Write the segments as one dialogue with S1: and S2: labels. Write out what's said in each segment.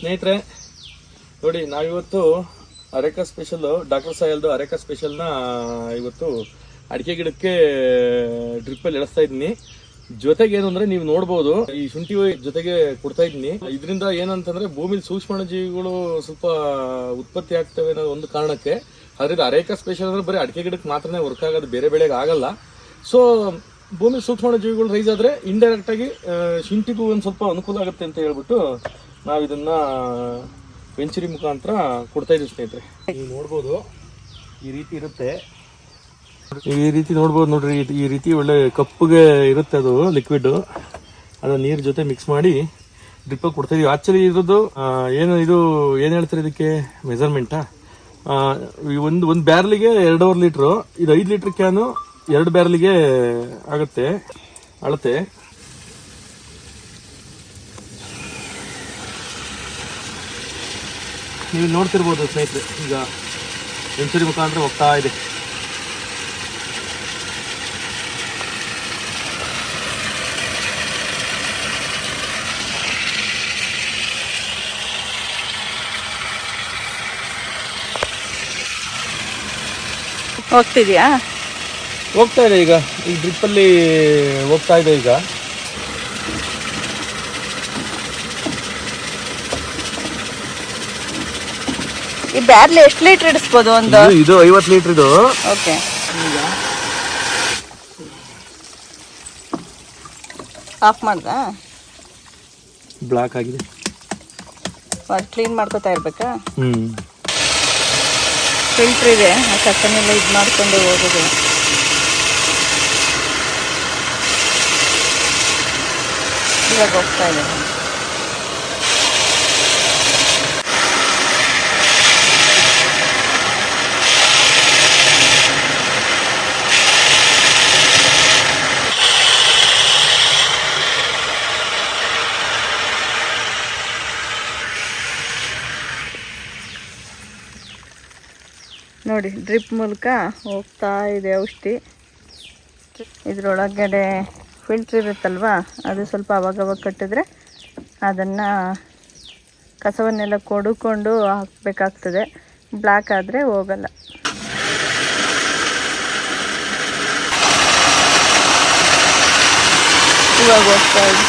S1: ಸ್ನೇಹಿತರೆ ನೋಡಿ, ನಾವಿವತ್ತು ಅರೆಕಾ ಸ್ಪೆಷಲ್, ಡಾಕ್ಟರ್ ಸಾಯಲ್ದು ಅರೆಕಾ ಸ್ಪೆಷಲ್ನ ಇವತ್ತು ಅಡಿಕೆ ಗಿಡಕ್ಕೆ ಡ್ರಿಪ್ಪಲ್ಲಿ ಎಳಿಸ್ತಾ ಇದ್ದೀನಿ. ಜೊತೆಗೆ ಏನು ಅಂದ್ರೆ ನೀವು ನೋಡ್ಬೋದು, ಈ ಶುಂಠಿ ಜೊತೆಗೆ ಕೊಡ್ತಾ ಇದ್ದೀನಿ. ಇದರಿಂದ ಏನಂತಂದ್ರೆ ಭೂಮಿಲಿ ಸೂಕ್ಷ್ಮಾಣುಜೀವಿಗಳು ಸ್ವಲ್ಪ ಉತ್ಪತ್ತಿ ಆಗ್ತವೆ ಅನ್ನೋ ಒಂದು ಕಾರಣಕ್ಕೆ. ಅದರಿಂದ ಅರೆಕಾ ಸ್ಪೆಷಲ್ ಅಂದ್ರೆ ಬರೀ ಅಡಿಕೆ ಗಿಡಕ್ಕೆ ಮಾತ್ರನೇ ವರ್ಕ್ ಆಗೋದು, ಬೇರೆ ಬೆಳೆಗೆ ಆಗಲ್ಲ. ಸೊ ಭೂಮಿ ಸೂಕ್ಷ್ಮಾಣುಜೀವಿಗಳು ರೈಸ್ ಆದ್ರೆ ಇಂಡೈರೆಕ್ಟ್ ಆಗಿ ಶುಂಠಿಗೂ ಒಂದು ಸ್ವಲ್ಪ ಅನುಕೂಲ ಆಗುತ್ತೆ ಅಂತ ಹೇಳ್ಬಿಟ್ಟು ನಾವು ಇದನ್ನ ವೆಂಚುರಿ ಮುಖಾಂತರ ಕೊಡ್ತಾ ಇದ್ದೀವಿ ಸ್ನೇಹಿತರೆ. ನೀವು ನೋಡ್ಬೋದು ಈ ರೀತಿ ಇರುತ್ತೆ, ಈ ರೀತಿ ನೋಡ್ಬೋದು ನೋಡ್ರಿ. ಈ ರೀತಿ ಒಳ್ಳೆ ಕಪ್ಪಗೆ ಇರುತ್ತೆ ಅದು ಲಿಕ್ವಿಡ್. ಅದನ್ನ ನೀರ್ ಜೊತೆ ಮಿಕ್ಸ್ ಮಾಡಿ ಡ್ರಿಪ್ ಕೊಡ್ತಾ ಇದೀವಿ. ಆಕ್ಚುಲಿ ಇರೋದು ಏನ್ ಹೇಳ್ತಾರೆ ಇದಕ್ಕೆ ಮೆಜರ್ಮೆಂಟಾ, ಒಂದು ಬ್ಯಾರಲ್ಗೆ 2.5 ಲೀಟ್ರು. ಇದು 5 ಲೀಟರ್ ಕ್ಯಾನು 2 ಬ್ಯಾರಲ್ಗೆ ಆಗುತ್ತೆ ಅಳತೆ. ನೀವು ನೋಡ್ತಿರ್ಬೋದು ಸ್ನೇಹಿತರೆ, ಈಗ ವೆಂಚುರಿ ಮುಖಾಂತರ ಹೋಗ್ತಾ ಇದೆ. ಹೋಗ್ತಾ ಇದೆ ಈಗ ಈ ಡ್ರಿಪ್ ಅಲ್ಲಿ ಹೋಗ್ತಾ ಇದೆ. ಈಗ
S2: ಈ ಬ್ಯಾರ್ಲಿ ಎಷ್ಟು ಲೀಟರ್ ಇಡಿಸಬಹುದು? ಒಂದು
S1: ಇದು 50 ಲೀಟರ್ ಇದು.
S2: ಓಕೆ, ಆಫ್ ಮಾಡ್ದ?
S1: ಬ್ಲಾಕ್ ಆಗಿದೆ,
S2: ಕ್ಲೀನ್ ಮಾಡ್ಕೋತಾ ಇರ್ಬೇಕಾ? ಫಿಲ್ಟರ್ ಇದೆ, ಆ ಕಟ್ಟನ್ನೆಲ್ಲ ಇದು ಮಾಡ್ಕೊಂಡು ಹೋಗೋದು. ಇವಾಗ ಹೋಗ್ತಾ ಇದೆ. ನೋಡಿ, ಡ್ರಿಪ್ ಮೂಲಕ ಹೋಗ್ತಾ ಇದೆ ಔಷಧಿ. ಇದರೊಳಗಡೆ ಫಿಲ್ಟ್ರ್ ಇರುತ್ತಲ್ವ, ಅದು ಸ್ವಲ್ಪ ಅವಾಗವಾಗ ಕಟ್ಟಿದ್ರೆ ಅದನ್ನು ಕಸವನ್ನೆಲ್ಲ ಕೊಡುಕೊಂಡು ಹಾಕಬೇಕಾಗ್ತದೆ. ಬ್ಲ್ಯಾಕ್ ಆದರೆ ಹೋಗಲ್ಲ. ಇವಾಗ ಹೋಗ್ತಾ ಇದೆ.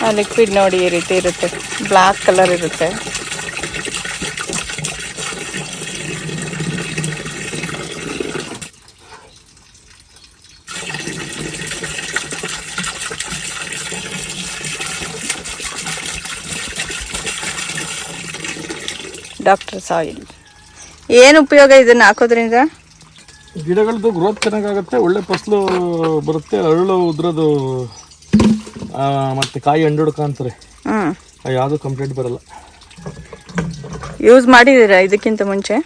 S2: ಆ ಲಿಕ್ವಿಡ್ ನೋಡಿ ಈ ರೀತಿ ಇರುತ್ತೆ, ಬ್ಲ್ಯಾಕ್ ಕಲರ್ ಇರುತ್ತೆ. ಡಾಕ್ಟರ್ ಸಾಯಿಲ್ ಏನು ಉಪಯೋಗ ಇದನ್ನ ಹಾಕೋದ್ರಿಂದ?
S1: ಗಿಡಗಳದ್ದು ಗ್ರೋತ್ ಚೆನ್ನಾಗಾಗುತ್ತೆ, ಒಳ್ಳೆ ಫಸಲು ಬರುತ್ತೆ, ಅರಳು ಉದ್ರೋದು ಮತ್ತೆ ಕಾಯಿ ಹಣ್ಣುಡ್ಕ ಅಂತಾರೆ, ಯಾವುದು ಕಂಪ್ಲೇಂಟ್ ಬರಲ್ಲ.
S2: ಯೂಸ್ ಮಾಡಿದ್ದೀರಾ ಇದಕ್ಕಿಂತ ಮುಂಚೆ?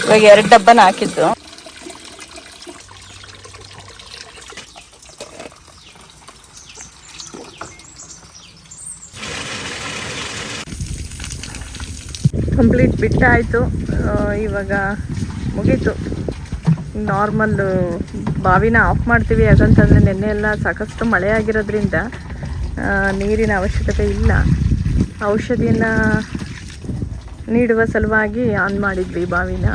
S2: ಇವಾಗ 2 ಡಬ್ಬನ ಹಾಕಿದ್ದು. ಕಂಪ್ಲೀಟ್ ಬಿಟ್ಟಾಯಿತು, ಇವಾಗ ಮುಗೀತು. ನಾರ್ಮಲ್ ಬಾವಿನ ಆಫ್ ಮಾಡ್ತೀವಿ, ಯಾಕಂತಂದರೆ ನೆನ್ನೆ ಎಲ್ಲ ಸಾಕಷ್ಟು ಮಳೆ ಆಗಿರೋದ್ರಿಂದ ನೀರಿನ ಅವಶ್ಯಕತೆ ಇಲ್ಲ. ಔಷಧಿಯನ್ನು ನೀಡುವ ಸಲುವಾಗಿ ಆನ್ ಮಾಡಿದ್ವಿ ಬಾವಿನ.